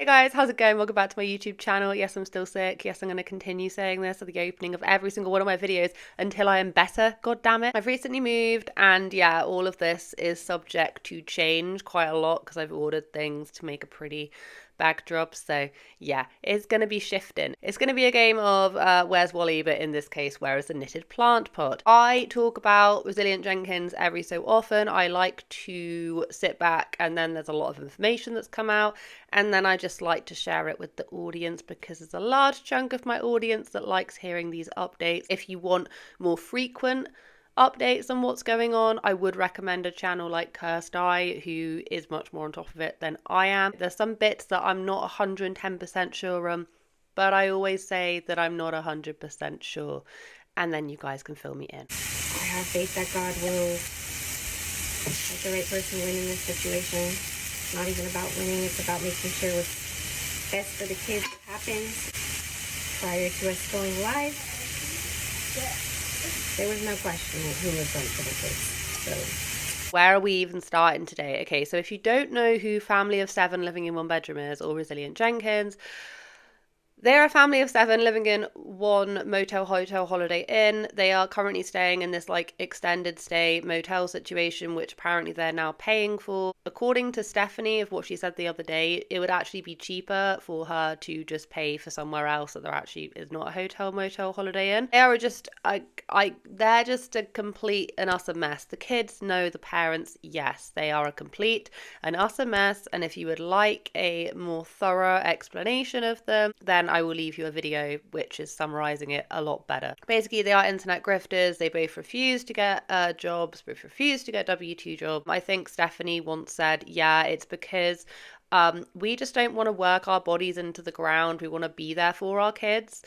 Hey guys, how's it going? Welcome back to my YouTube channel. Yes, I'm still sick. Yes, I'm going to continue saying this at the opening of every single one of my videos until I am better, god damn it. I've recently moved and yeah, all of this is subject to change quite a lot because I've ordered things to make a pretty backdrop. So yeah, it's going to be shifting. It's going to be a game of Where's Wally, but in this case, where is the knitted plant pot? I talk about Resilient Jenkins every so often. I like to sit back and then there's a lot of information that's come out and then I just like to share it with the audience because there's a large chunk of my audience that likes hearing these updates. If you want more frequent updates on what's going on, I would recommend a channel like Cursed Eye, who is much more on top of it than I am. There's some bits that I'm not 110% sure on, but I always say that I'm not 100% sure, and then you guys can fill me in. I have faith that God will let the right person win in this situation. It's not even about winning, it's about making sure what's best for the kids happens. Prior to us going live, there was no question of who was right for the kids. So where are we even starting today? Okay, so if you don't know who Family of 7 Living in One Bedroom is, or Resilient Jenkins, they're a family of 7 living in one motel, hotel, holiday inn. They are currently staying in this like extended stay motel situation, which apparently they're now paying for. According to Stephanie, of what she said the other day, it would actually be cheaper for her to just pay for somewhere else that there actually is not a hotel, motel, holiday inn. They are just, they're just a complete and utter mess. The kids know the parents, yes, they are a complete and utter mess. And if you would like a more thorough explanation of them, then I will leave you a video which is summarizing it a lot better. Basically, they are internet grifters. They both refuse to get jobs, both refuse to get W-2 jobs. I think Stephanie once said, yeah, it's because we just don't want to work our bodies into the ground. We want to be there for our kids.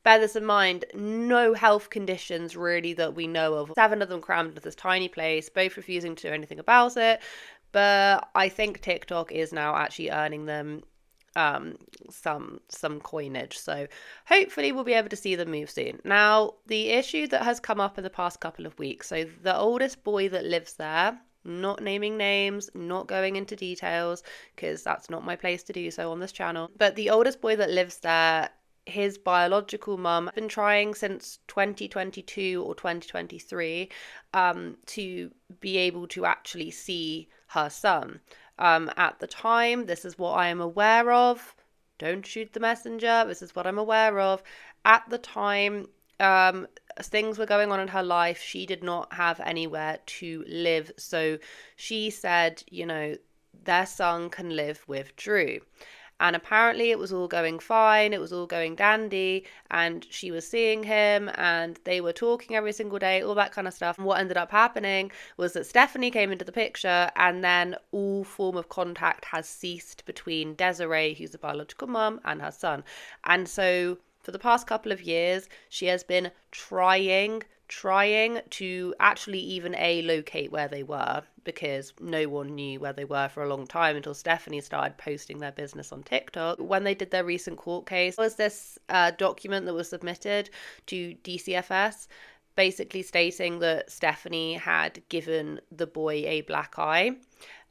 Bear this in mind, no health conditions really that we know of. 7 of them crammed into this tiny place, both refusing to do anything about it. But I think TikTok is now actually earning them some coinage, so hopefully we'll be able to see them move soon. Now, the issue that has come up in the past couple of weeks, so the oldest boy that lives there, not naming names, not going into details because that's not my place to do so on this channel, but the oldest boy that lives there, his biological mum has been trying since 2022 or 2023 to be able to actually see her son. At the time, this is what I am aware of. Don't shoot the messenger. This is what I'm aware of. At the time, things were going on in her life. She did not have anywhere to live. So she said, you know, their son can live with Drew. And apparently it was all going fine, it was all going dandy, and she was seeing him, and they were talking every single day, all that kind of stuff. And what ended up happening was that Stephanie came into the picture, and then all form of contact has ceased between Desiree, who's the biological mum, and her son. And so for the past couple of years, she has been trying to actually even locate where they were, because no one knew where they were for a long time until Stephanie started posting their business on TikTok. When they did their recent court case, there was this document that was submitted to DCFS basically stating that Stephanie had given the boy a black eye.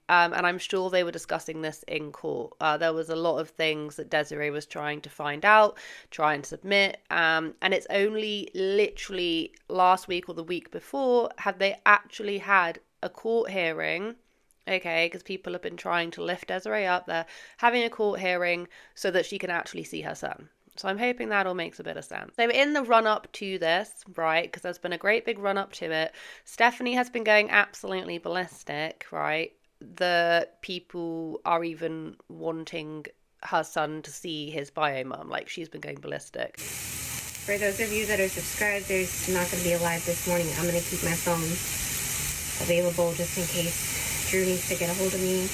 And I'm sure they were discussing this in court. There was a lot of things that Desiree was trying to find out, try and submit. And it's only literally last week or the week before have they actually had a court hearing. Okay, because people have been trying to lift Desiree up. They're having a court hearing so that she can actually see her son. So I'm hoping that all makes a bit of sense. So in the run up to this, right, because there's been a great big run up to it, Stephanie has been going absolutely ballistic, right? The people are even wanting her son to see his bio mum. Like, she's been going ballistic. for those of you that are subscribed, there's not going to be a live this morning. I'm going to keep my phone available just in case Drew needs to get a hold of me.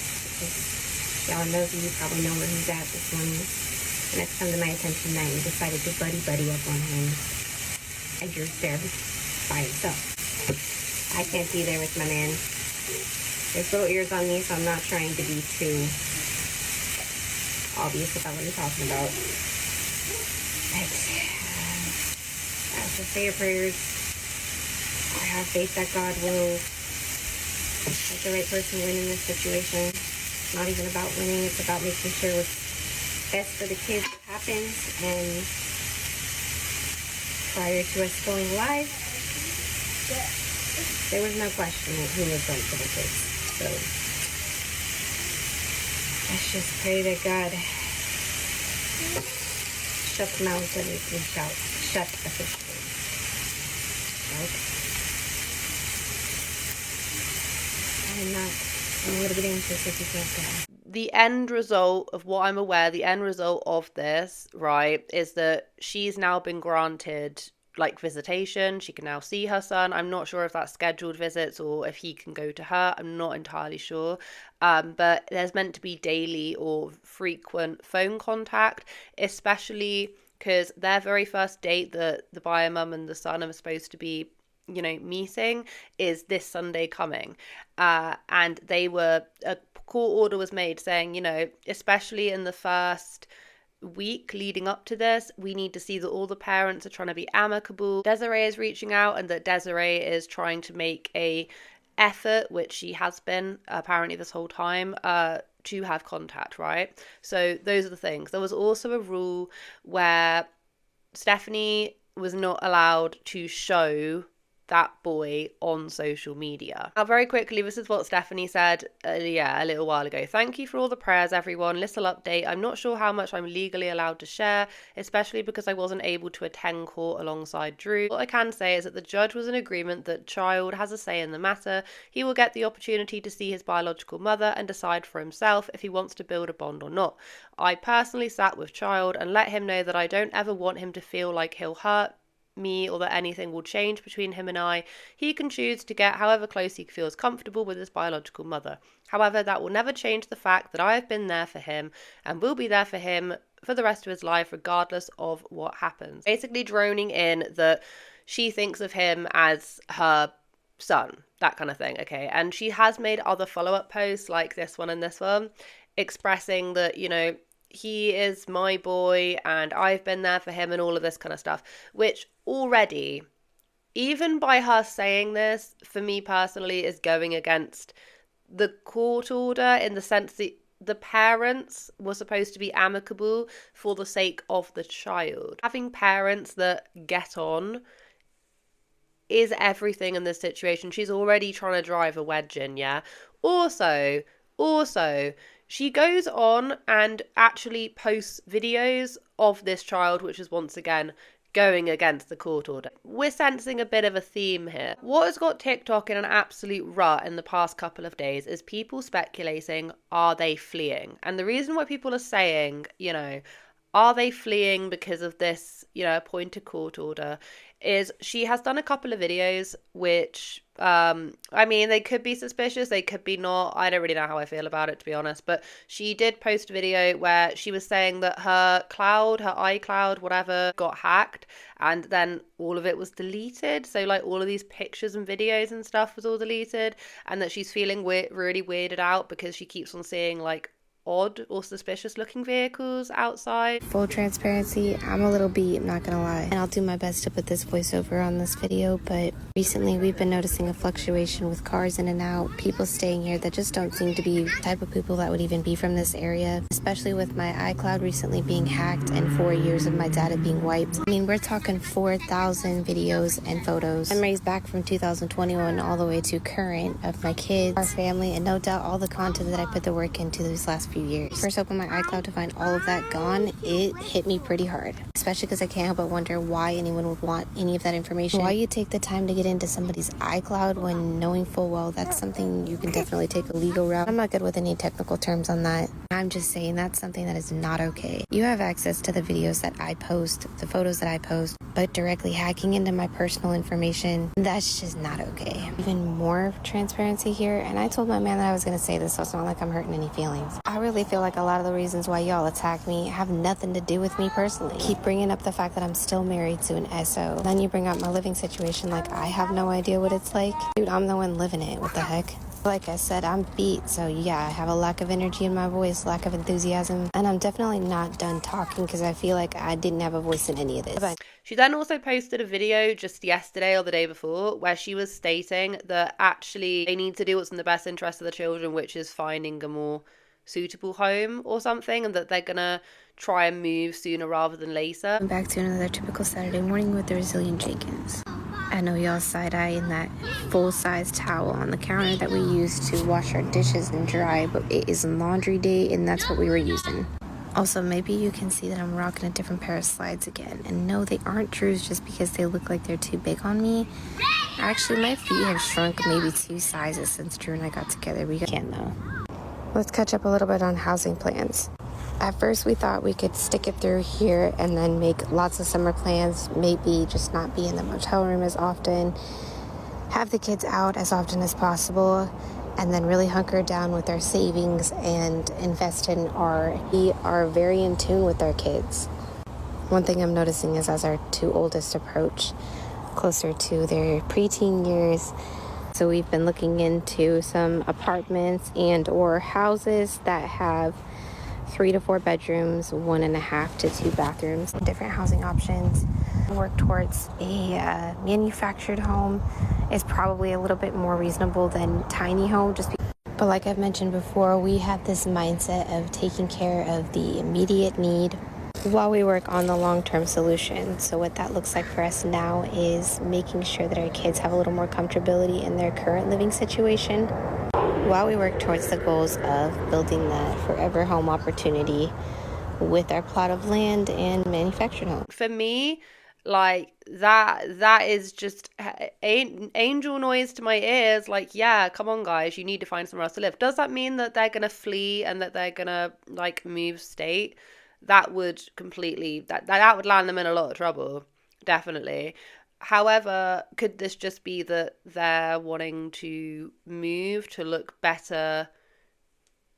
Y'all know that you probably know where he's at this morning. And it's come to my attention that he decided to buddy up on him. And Drew's there by himself. I can't be there with my man. There's little ears on me, so I'm not trying to be too obvious about what I'm talking about. But just say your prayers. I have faith that God will let the right person win in this situation. It's not even about winning, it's about making sure what's best for the kids happens. And prior to us going live, there was no question who was right for the kids. So let's just pray that God shuts mouths that we can shut officially. I'm a little bit anxious if you can't tell. The end result of what I'm aware, the end result of this, right, is that she's now been granted like visitation. She can now see her son. I'm not sure if that's scheduled visits or if he can go to her. I'm not entirely sure. But there's meant to be daily or frequent phone contact, especially because their very first date that the bio mum and the son are supposed to be, you know, meeting is this Sunday coming. And they were, a court order was made saying, you know, especially in the first week leading up to this, we need to see that all the parents are trying to be amicable. Desiree is reaching out and that Desiree is trying to make a effort, which she has been apparently this whole time, to have contact, right? So those are the things. There was also a rule where Stephanie was not allowed to show that boy on social media. Now, very quickly, this is what Stephanie said, a little while ago. Thank you for all the prayers, everyone. Little update. I'm not sure how much I'm legally allowed to share, especially because I wasn't able to attend court alongside Drew. What I can say is that the judge was in agreement that child has a say in the matter. He will get the opportunity to see his biological mother and decide for himself if he wants to build a bond or not. I personally sat with child and let him know that I don't ever want him to feel like he'll hurt me or that anything will change between him and I. He can choose to get however close he feels comfortable with his biological mother. However, that will never change the fact that I have been there for him and will be there for him for the rest of his life regardless of what happens. Basically droning in that she thinks of him as her son, that kind of thing, okay? And she has made other follow-up posts like this one and this one expressing that, you know, he is my boy and I've been there for him and all of this kind of stuff, which already, even by her saying this, for me personally, is going against the court order in the sense that the parents were supposed to be amicable for the sake of the child. Having parents that get on is everything in this situation. She's already trying to drive a wedge in, yeah? Also, she goes on and actually posts videos of this child, which is once again going against the court order. We're sensing a bit of a theme here. What has got TikTok in an absolute rut in the past couple of days is people speculating, are they fleeing? And the reason why people are saying, you know, are they fleeing because of this, you know, appointed court order, is she has done a couple of videos which, I mean, they could be suspicious, they could be not. I don't really know how I feel about it, to be honest. But she did post a video where she was saying that her iCloud, whatever, got hacked. And then all of it was deleted. So, like, all of these pictures and videos and stuff was all deleted. And that she's feeling really weirded out because she keeps on seeing, like, odd or suspicious looking vehicles outside. Full transparency, I'm a little beat, I'm not gonna lie. And I'll do my best to put this voiceover on this video, but recently we've been noticing a fluctuation with cars in and out, people staying here that just don't seem to be the type of people that would even be from this area, especially with my iCloud recently being hacked and 4 years of my data being wiped. I mean, we're talking 4,000 videos and photos. Memories back from 2021 all the way to current of my kids, our family, and no doubt all the content that I put the work into these last few years. First opened my iCloud to find all of that gone. It hit me pretty hard, especially because I can't help but wonder why anyone would want any of that information. Why you take the time to get into somebody's iCloud when knowing full well that's something you can definitely take a legal route. I'm not good with any technical terms on that. I'm just saying that's something that is not okay. You have access to the videos that I post, the photos that I post, but directly hacking into my personal information, that's just not okay. Even more transparency here, and I told my man that I was going to say this, so it's not like I'm hurting any feelings. I really feel like a lot of the reasons why y'all attack me have nothing to do with me personally. Keep bringing up the fact that I'm still married to an SO. Then you bring up my living situation like I have no idea what it's like. Dude, I'm the one living it. What the heck? Like I said, I'm beat, so yeah, I have a lack of energy in my voice, lack of enthusiasm, and I'm definitely not done talking because I feel like I didn't have a voice in any of this. She then also posted a video just yesterday or the day before where she was stating that actually they need to do what's in the best interest of the children, which is finding a more suitable home or something, and that they're gonna try and move sooner rather than later. Back to another typical Saturday morning with the resilient Jenkins. I know y'all side-eyeing that full-size towel on the counter that we use to wash our dishes and dry, but it is laundry day and that's what we were using. Also, maybe you can see that I'm rocking a different pair of slides again. And no, they aren't Drew's just because they look like they're too big on me. Actually, my feet have shrunk maybe 2 sizes since Drew and I got together. We can though. Let's catch up a little bit on housing plans. At first, we thought we could stick it through here and then make lots of summer plans, maybe just not be in the motel room as often, have the kids out as often as possible, and then really hunker down with our savings and invest in we are very in tune with our kids. One thing I'm noticing is as our 2 oldest approach closer to their preteen years, so we've been looking into some apartments and or houses that have 3 to 4 bedrooms, 1.5 to 2 bathrooms, different housing options. Work towards a manufactured home is probably a little bit more reasonable than tiny home. But like I've mentioned before, we have this mindset of taking care of the immediate need while we work on the long-term solution. So what that looks like for us now is making sure that our kids have a little more comfortability in their current living situation, while we work towards the goals of building that forever home opportunity with our plot of land and manufactured home. For me, like that is just angel noise to my ears. Like, yeah, come on guys, you need to find somewhere else to live. Does that mean that they're gonna flee and that they're gonna like move state? That would completely that would land them in a lot of trouble, definitely. However, could this just be that they're wanting to move to look better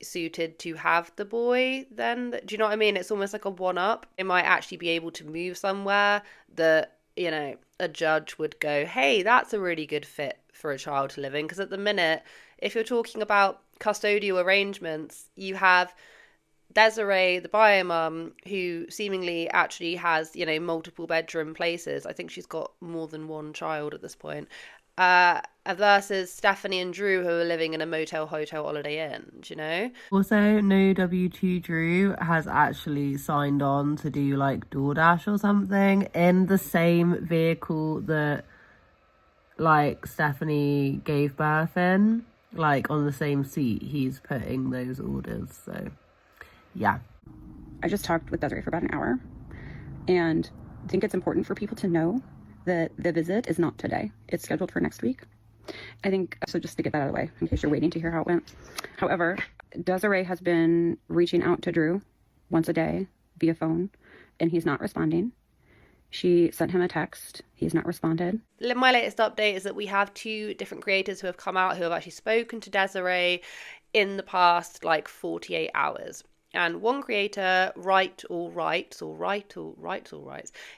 suited to have the boy then? Do you know what I mean? It's almost like a one-up. It might actually be able to move somewhere that, you know, a judge would go, hey, that's a really good fit for a child to live in. Because at the minute, if you're talking about custodial arrangements, you have Desiree, the bio mum, who seemingly actually has, you know, multiple bedroom places. I think she's got more than one child at this point. Versus Stephanie and Drew, who are living in a motel, hotel, holiday inn, do you know? Also, no W2 Drew has actually signed on to do like DoorDash or something in the same vehicle that like Stephanie gave birth in, like on the same seat. He's putting those orders, so yeah. I just talked with Desiree for about an hour, and I think it's important for people to know that the visit is not today. It's scheduled for next week. I think, so just to get that out of the way, in case you're waiting to hear how it went. However, Desiree has been reaching out to Drew once a day via phone, and he's not responding. She sent him a text. He's not responded. My latest update is that we have 2 different creators who have come out who have actually spoken to Desiree in the past, like, 48 hours. And one creator,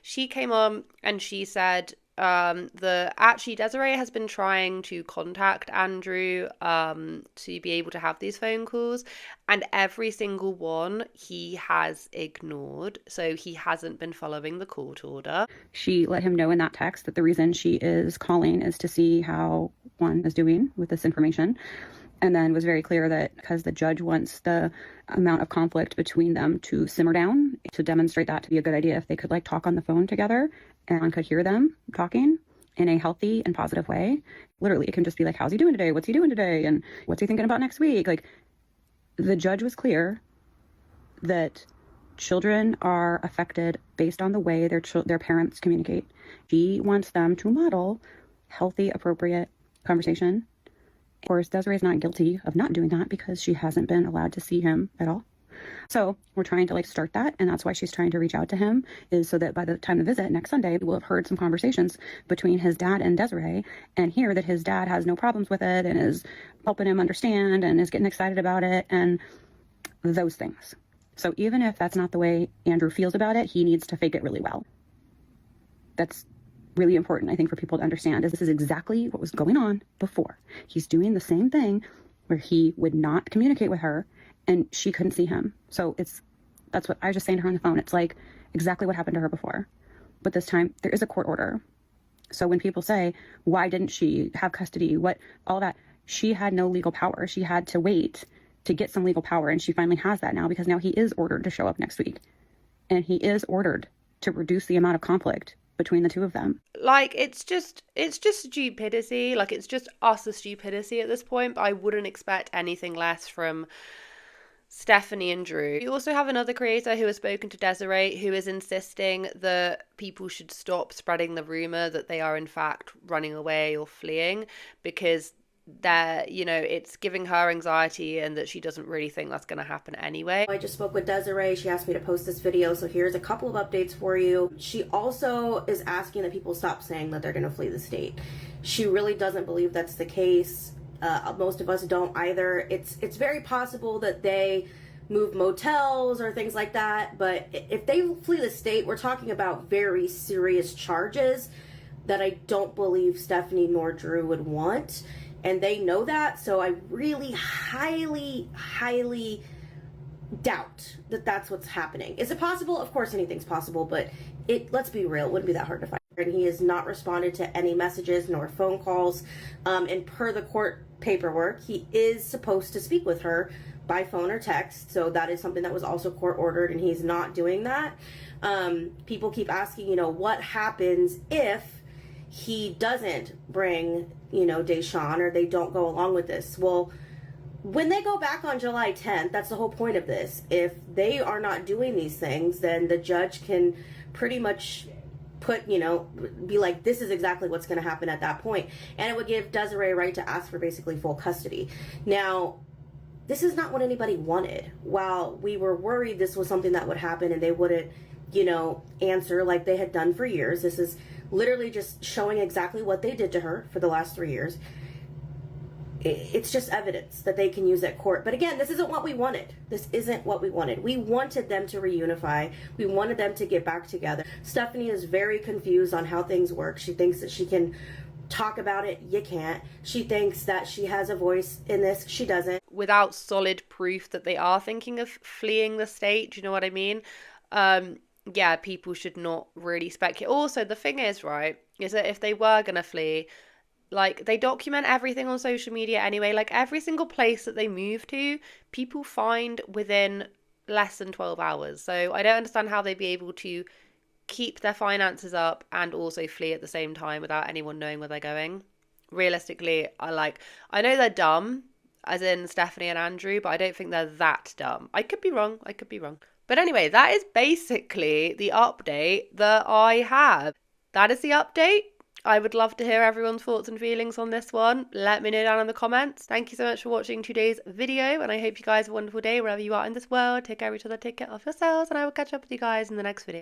she came on and she said actually Desiree has been trying to contact Andrew to be able to have these phone calls, and every single one he has ignored, so he hasn't been following the court order. She let him know in that text that the reason she is calling is to see how one is doing with this information. And then was very clear that because the judge wants the amount of conflict between them to simmer down, to demonstrate that to be a good idea if they could like talk on the phone together and could hear them talking in a healthy and positive way. Literally, it can just be like, how's he doing today? What's he doing today? And what's he thinking about next week? Like, the judge was clear that children are affected based on the way their parents communicate. She wants them to model healthy, appropriate conversation. Of course, Desiree's not guilty of not doing that because she hasn't been allowed to see him at all. So we're trying to like start that, and that's why she's trying to reach out to him, is so that by the time of the visit next Sunday, we'll have heard some conversations between his dad and Desiree and hear that his dad has no problems with it and is helping him understand and is getting excited about it and those things. So even if that's not the way Andrew feels about it, he needs to fake it really well. That's really important, I think, for people to understand, is this is exactly what was going on before. He's doing the same thing where he would not communicate with her and she couldn't see him. So that's what I was just saying to her on the phone. It's like exactly what happened to her before. But this time there is a court order. So when people say, why didn't she have custody? All that, she had no legal power. She had to wait to get some legal power. And she finally has that now because now he is ordered to show up next week. and he is ordered to reduce the amount of conflict between the two of them. Like, it's just stupidity. Like, it's just utter stupidity at this point. But I wouldn't expect anything less from Stephanie and Drew. You also have another creator who has spoken to Desiree, who is insisting that people should stop spreading the rumor that they are in fact running away or fleeing, because it's giving her anxiety and that she doesn't really think that's going to happen anyway. I just spoke with Desiree. She asked me to post this video, so here's a couple of updates for you. She also is asking that people stop saying that they're going to flee the state. She really doesn't believe that's the case. Most of us don't either. It's very possible that they move motels or things like that, but if they flee the state, we're talking about very serious charges that I don't believe Stephanie nor Drew would want. And they know that, so I really highly doubt that that's what's happening. Is it possible? Of course anything's possible, but let's be real, it wouldn't be that hard to find. And he has not responded to any messages nor phone calls. And per the court paperwork, he is supposed to speak with her by phone or text, so that is something that was also court ordered, and he's not doing that. People keep asking, what happens if he doesn't bring, Deshawn, or they don't go along with this. Well, when they go back on July 10th, that's the whole point of this. If they are not doing these things, then the judge can pretty much be like, this is exactly what's going to happen at that point. And it would give Desiree a right to ask for basically full custody. Now, this is not what anybody wanted. While we were worried this was something that would happen and they wouldn't, answer like they had done for years, this is literally just showing exactly what they did to her for the last 3 years. It's just evidence that they can use at court. But again, this isn't what we wanted. This isn't what we wanted. We wanted them to reunify. We wanted them to get back together. Stephanie is very confused on how things work. She thinks that she can talk about it. You can't. She thinks that she has a voice in this. She doesn't. Without solid proof that they are thinking of fleeing the state, do you know what I mean? People should not really speculate. Also, the thing is, right, is that if they were going to flee, like, they document everything on social media anyway. Like, every single place that they move to, people find within less than 12 hours. So I don't understand how they'd be able to keep their finances up and also flee at the same time without anyone knowing where they're going. Realistically, I know they're dumb, as in Stephanie and Andrew, but I don't think they're that dumb. I could be wrong. But anyway, that is basically the update that I have. That is the update. I would love to hear everyone's thoughts and feelings on this one. Let me know down in the comments. Thank you so much for watching today's video, and I hope you guys have a wonderful day wherever you are in this world. Take care of each other, take care of yourselves, and I will catch up with you guys in the next video.